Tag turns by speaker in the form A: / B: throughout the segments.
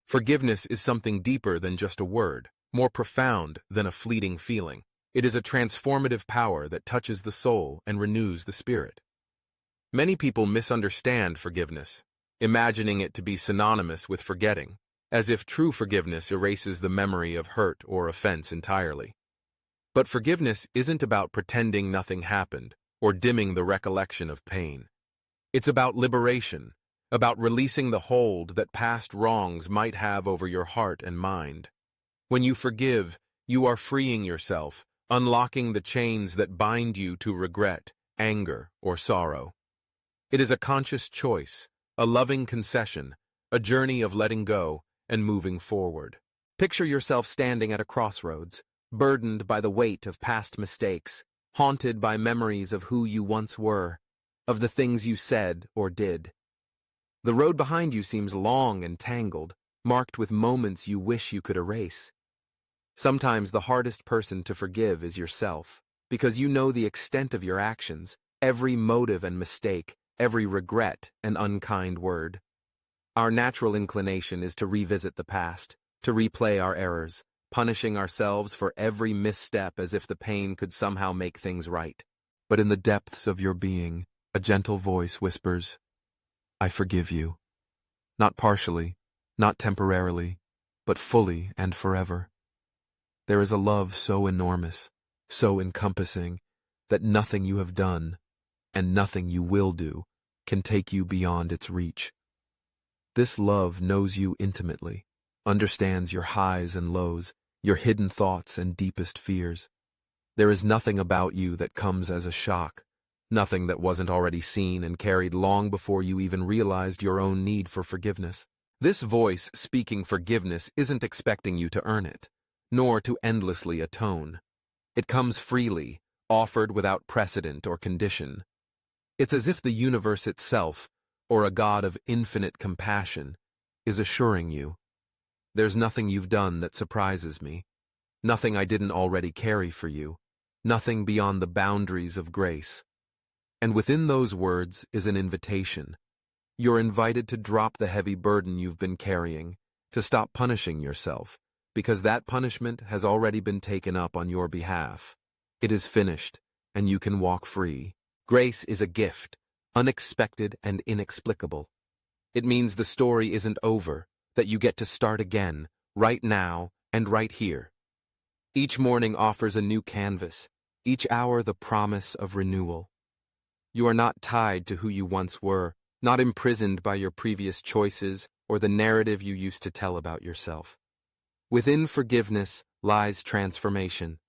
A: Forgiveness is something deeper than just a word, more profound than a fleeting feeling. It is a transformative power that touches the soul and renews the spirit. Many people misunderstand forgiveness, imagining it to be synonymous with forgetting, as if true forgiveness erases the memory of hurt or offense entirely. But forgiveness isn't about pretending nothing happened or dimming the recollection of pain. It's about liberation, about releasing the hold that past wrongs might have over your heart and mind. When you forgive, you are freeing yourself, unlocking the chains that bind you to regret, anger, or sorrow. It is a conscious choice, a loving concession, a journey of letting go and moving forward.
B: Picture yourself standing at a crossroads, burdened by the weight of past mistakes, haunted by memories of who you once were, of the things you said or did. The road behind you seems long and tangled, marked with moments you wish you could erase. Sometimes the hardest person to forgive is yourself, because you know the extent of your actions, every motive and mistake, every regret and unkind word. Our natural inclination is to revisit the past, to replay our errors, punishing ourselves for every misstep as if the pain could somehow make things right. But in the depths of your being, a gentle voice whispers, "I forgive you." Not partially, not temporarily, but fully and forever. There is a love so enormous, so encompassing, that nothing you have done, and nothing you will do, can take you beyond its reach. This love knows you intimately, understands your highs and lows, your hidden thoughts and deepest fears. There is nothing about you that comes as a shock, nothing that wasn't already seen and carried long before you even realized your own need for forgiveness. This voice speaking forgiveness isn't expecting you to earn it, nor to endlessly atone. It comes freely, offered without precedent or condition. It's as if the universe itself, or a God of infinite compassion, is assuring you, "There's nothing you've done that surprises me, nothing I didn't already carry for you, nothing beyond the boundaries of grace." And within those words is an invitation. You're invited to drop the heavy burden you've been carrying, to stop punishing yourself, because that punishment has already been taken up on your behalf. It is finished, and you can walk free. Grace is a gift, unexpected and inexplicable. It means the story isn't over, that you get to start again, right now and right here. Each morning offers a new canvas, each hour the promise of renewal. You are not tied to who you once were, not imprisoned by your previous choices or the narrative you used to tell about yourself. Within forgiveness lies transformation,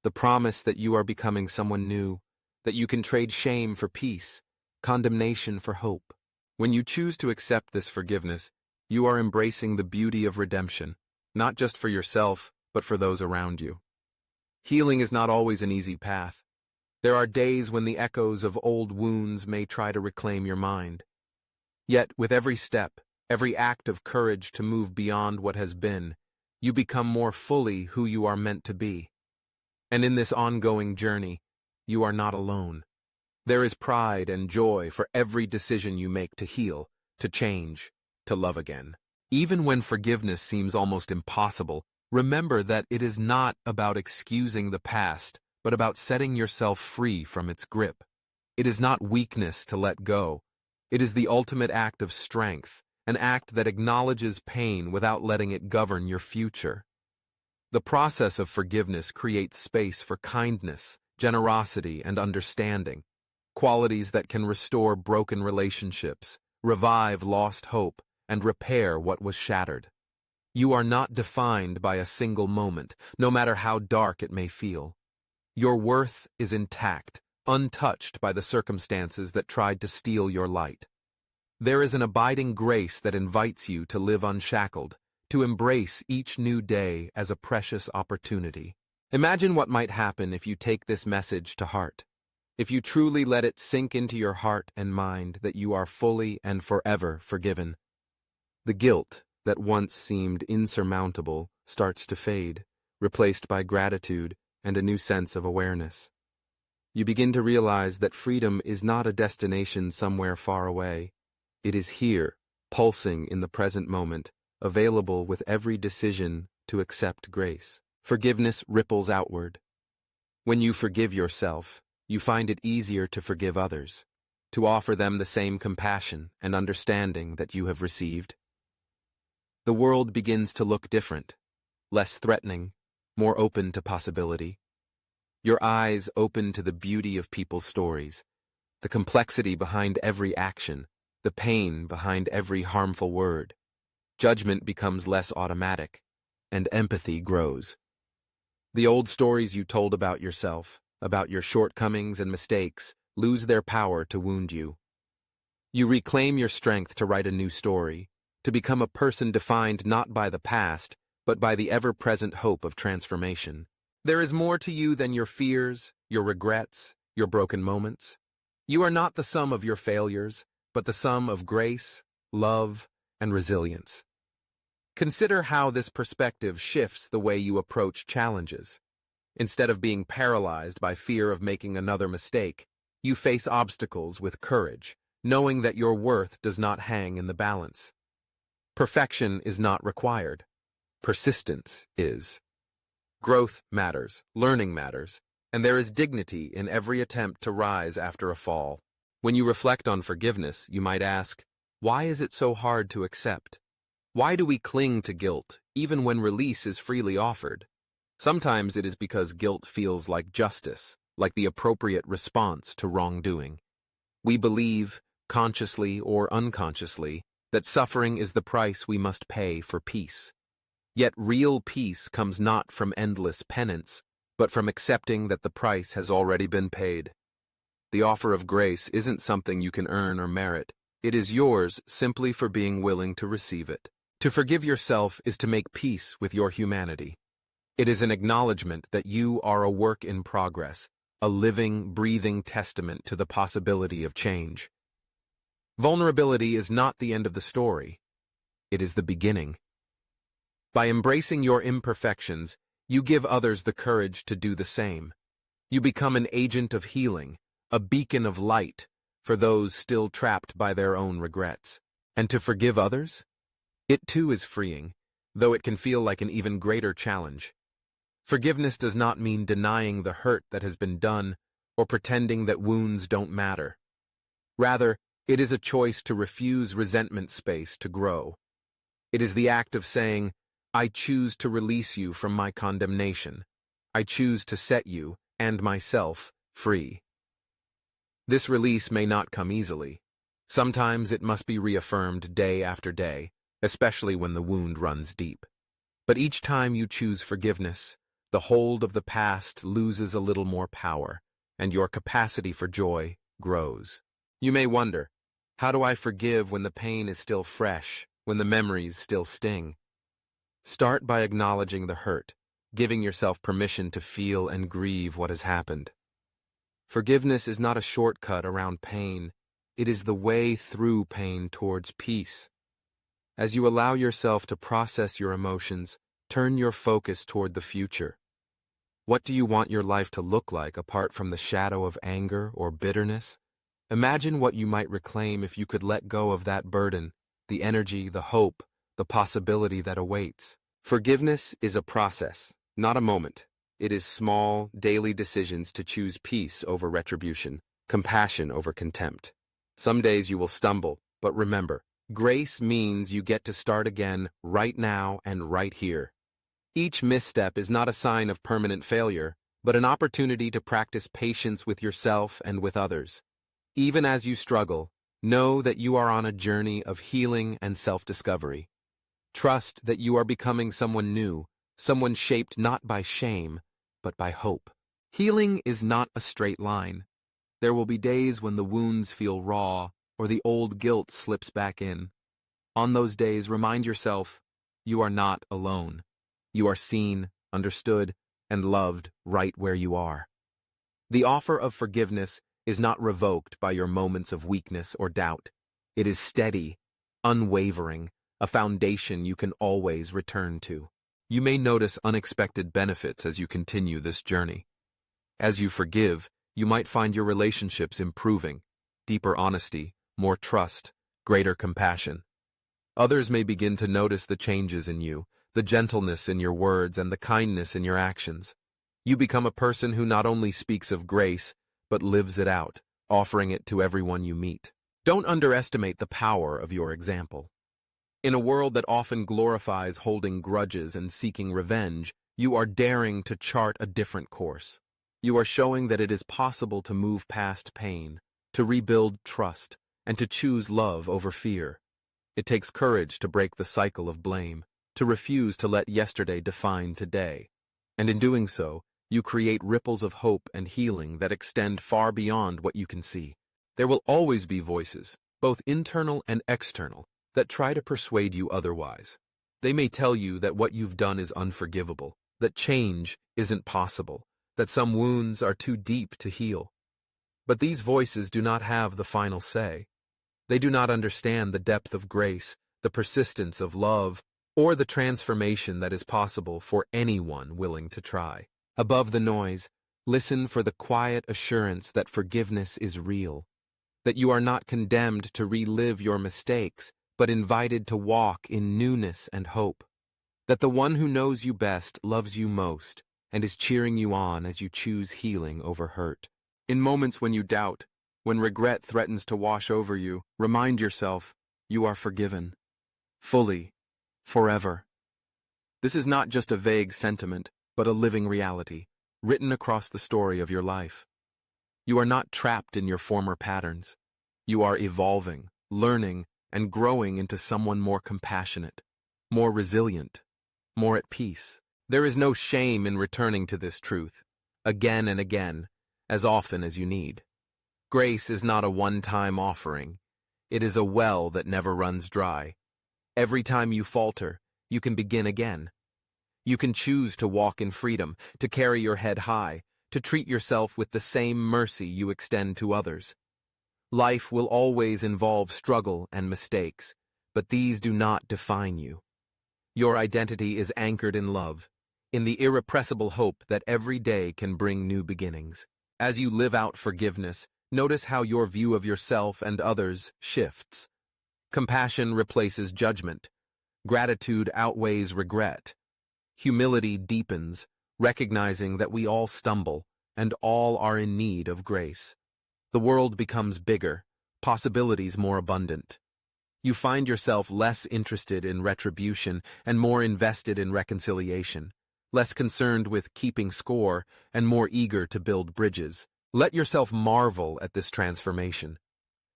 B: the promise that you are becoming someone new, that you can trade shame for peace, condemnation for hope. When you choose to accept this forgiveness, you are embracing the beauty of redemption, not just for yourself, but for those around you. Healing is not always an easy path. There are days when the echoes of old wounds may try to reclaim your mind. Yet, with every step, every act of courage to move beyond what has been, you become more fully who you are meant to be. And in this ongoing journey, you are not alone. There is pride and joy for every decision you make to heal, to change, to love again. Even when forgiveness seems almost impossible, remember that it is not about excusing the past, but about setting yourself free from its grip. It is not weakness to let go. It is the ultimate act of strength, an act that acknowledges pain without letting it govern your future. The process of forgiveness creates space for kindness, generosity, and understanding, qualities that can restore broken relationships, revive lost hope, and repair what was shattered. You are not defined by a single moment, no matter how dark it may feel. Your worth is intact, untouched by the circumstances that tried to steal your light. There is an abiding grace that invites you to live unshackled, to embrace each new day as a precious opportunity. Imagine what might happen if you take this message to heart, if you truly let it sink into your heart and mind that you are fully and forever forgiven. The guilt that once seemed insurmountable starts to fade, replaced by gratitude and a new sense of awareness. You begin to realize that freedom is not a destination somewhere far away. It is here, pulsing in the present moment, available with every decision to accept grace. Forgiveness ripples outward. When you forgive yourself, you find it easier to forgive others, to offer them the same compassion and understanding that you have received. The world begins to look different, less threatening, more open to possibility. Your eyes open to the beauty of people's stories, the complexity behind every action, the pain behind every harmful word. Judgment becomes less automatic, and empathy grows. The old stories you told about yourself, about your shortcomings and mistakes, lose their power to wound you. You reclaim your strength to write a new story, to become a person defined not by the past, but by the ever-present hope of transformation. There is more to you than your fears, your regrets, your broken moments. You are not the sum of your failures, but the sum of grace, love, and resilience. Consider how this perspective shifts the way you approach challenges. Instead of being paralyzed by fear of making another mistake, you face obstacles with courage, knowing that your worth does not hang in the balance. Perfection is not required. Persistence is. Growth matters, learning matters, and there is dignity in every attempt to rise after a fall. When you reflect on forgiveness, you might ask, why is it so hard to accept? Why do we cling to guilt, even when release is freely offered? Sometimes it is because guilt feels like justice, like the appropriate response to wrongdoing. We believe, consciously or unconsciously, that suffering is the price we must pay for peace. Yet real peace comes not from endless penance, but from accepting that the price has already been paid. The offer of grace isn't something you can earn or merit. It is yours simply for being willing to receive it. To forgive yourself is to make peace with your humanity. It is an acknowledgement that you are a work in progress, a living, breathing testament to the possibility of change. Vulnerability is not the end of the story. It is the beginning. By embracing your imperfections, you give others the courage to do the same. You become an agent of healing, a beacon of light for those still trapped by their own regrets. And to forgive others? It too is freeing, though it can feel like an even greater challenge. Forgiveness does not mean denying the hurt that has been done or pretending that wounds don't matter. Rather, it is a choice to refuse resentment space to grow. It is the act of saying, I choose to release you from my condemnation. I choose to set you, and myself, free. This release may not come easily. Sometimes it must be reaffirmed day after day, especially when the wound runs deep. But each time you choose forgiveness, the hold of the past loses a little more power, and your capacity for joy grows. You may wonder, how do I forgive when the pain is still fresh, when the memories still sting? Start by acknowledging the hurt, giving yourself permission to feel and grieve what has happened. Forgiveness is not a shortcut around pain. It is the way through pain towards peace. As you allow yourself to process your emotions, turn your focus toward the future. What do you want your life to look like apart from the shadow of anger or bitterness? Imagine what you might reclaim if you could let go of that burden, the energy, the hope, the possibility that awaits. Forgiveness is a process, not a moment. It is small, daily decisions to choose peace over retribution, compassion over contempt. Some days you will stumble, but remember, grace means you get to start again right now and right here. Each misstep is not a sign of permanent failure, but an opportunity to practice patience with yourself and with others. Even as you struggle, know that you are on a journey of healing and self-discovery. Trust that you are becoming someone new, someone shaped not by shame, but by hope. Healing is not a straight line. There will be days when the wounds feel raw, or the old guilt slips back in. On those days, remind yourself, you are not alone. You are seen, understood, and loved right where you are. The offer of forgiveness is not revoked by your moments of weakness or doubt. It is steady, unwavering, a foundation you can always return to. You may notice unexpected benefits as you continue this journey. As you forgive, you might find your relationships improving, deeper honesty, more trust, greater compassion. Others may begin to notice the changes in you, the gentleness in your words and the kindness in your actions. You become a person who not only speaks of grace, but lives it out, offering it to everyone you meet. Don't underestimate the power of your example. In a world that often glorifies holding grudges and seeking revenge, you are daring to chart a different course. You are showing that it is possible to move past pain, to rebuild trust, and to choose love over fear. It takes courage to break the cycle of blame, to refuse to let yesterday define today. And in doing so, you create ripples of hope and healing that extend far beyond what you can see. There will always be voices, both internal and external, that try to persuade you otherwise. They may tell you that what you've done is unforgivable, that change isn't possible, that some wounds are too deep to heal. But these voices do not have the final say. They do not understand the depth of grace, the persistence of love, or the transformation that is possible for anyone willing to try. Above the noise, listen for the quiet assurance that forgiveness is real, that you are not condemned to relive your mistakes, but invited to walk in newness and hope, that the one who knows you best loves you most and is cheering you on as you choose healing over hurt. In moments when you doubt, when regret threatens to wash over you, remind yourself you are forgiven, fully, forever. This is not just a vague sentiment, but a living reality, written across the story of your life. You are not trapped in your former patterns. You are evolving, learning, and growing into someone more compassionate, more resilient, more at peace. There is no shame in returning to this truth, again and again, as often as you need. Grace is not a one-time offering. It is a well that never runs dry. Every time you falter, you can begin again. You can choose to walk in freedom, to carry your head high, to treat yourself with the same mercy you extend to others. Life will always involve struggle and mistakes, but these do not define you. Your identity is anchored in love, in the irrepressible hope that every day can bring new beginnings. As you live out forgiveness, notice how your view of yourself and others shifts. Compassion replaces judgment. Gratitude outweighs regret. Humility deepens, recognizing that we all stumble and all are in need of grace. The world becomes bigger, possibilities more abundant. You find yourself less interested in retribution and more invested in reconciliation, less concerned with keeping score and more eager to build bridges. Let yourself marvel at this transformation.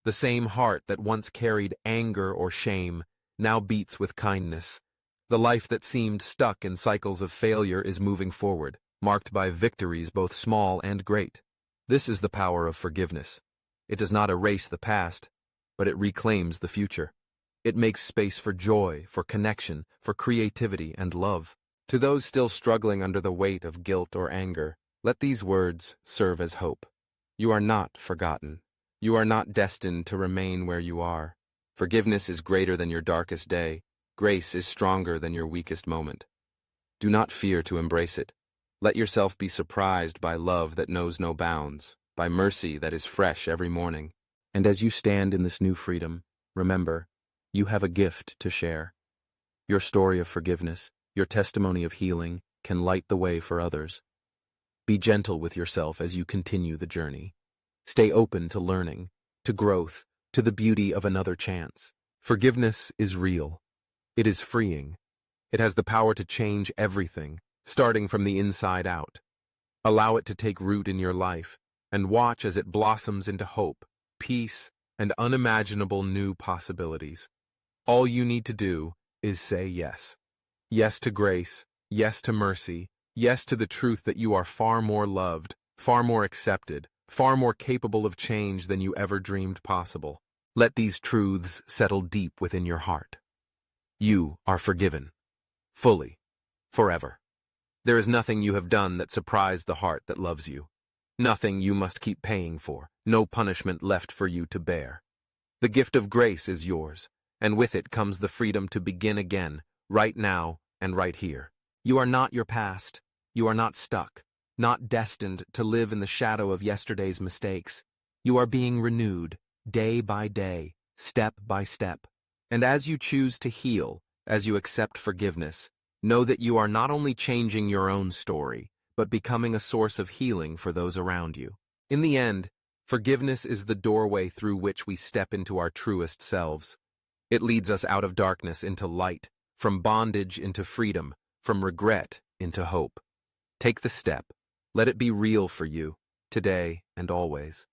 B: The same heart that once carried anger or shame now beats with kindness. The life that seemed stuck in cycles of failure is moving forward, marked by victories both small and great. This is the power of forgiveness. It does not erase the past, but it reclaims the future. It makes space for joy, for connection, for creativity and love. To those still struggling under the weight of guilt or anger, let these words serve as hope. You are not forgotten. You are not destined to remain where you are. Forgiveness is greater than your darkest day. Grace is stronger than your weakest moment. Do not fear to embrace it. Let yourself be surprised by love that knows no bounds, by mercy that is fresh every morning. And as you stand in this new freedom, remember, you have a gift to share. Your story of forgiveness, your testimony of healing, can light the way for others. Be gentle with yourself as you continue the journey. Stay open to learning, to growth, to the beauty of another chance. Forgiveness is real. It is freeing. It has the power to change everything, starting from the inside out. Allow it to take root in your life, and watch as it blossoms into hope, peace, and unimaginable new possibilities. All you need to do is say yes. Yes to grace, yes to mercy, yes to the truth that you are far more loved, far more accepted, far more capable of change than you ever dreamed possible. Let these truths settle deep within your heart. You are forgiven, fully, forever. There is nothing you have done that surprised the heart that loves you. Nothing you must keep paying for, no punishment left for you to bear. The gift of grace is yours, and with it comes the freedom to begin again, right now and right here. You are not your past. You are not stuck, not destined to live in the shadow of yesterday's mistakes. You are being renewed, day by day, step by step. And as you choose to heal, as you accept forgiveness, know that you are not only changing your own story, but becoming a source of healing for those around you. In the end, forgiveness is the doorway through which we step into our truest selves. It leads us out of darkness into light, from bondage into freedom, from regret into hope. Take the step. Let it be real for you, today and always.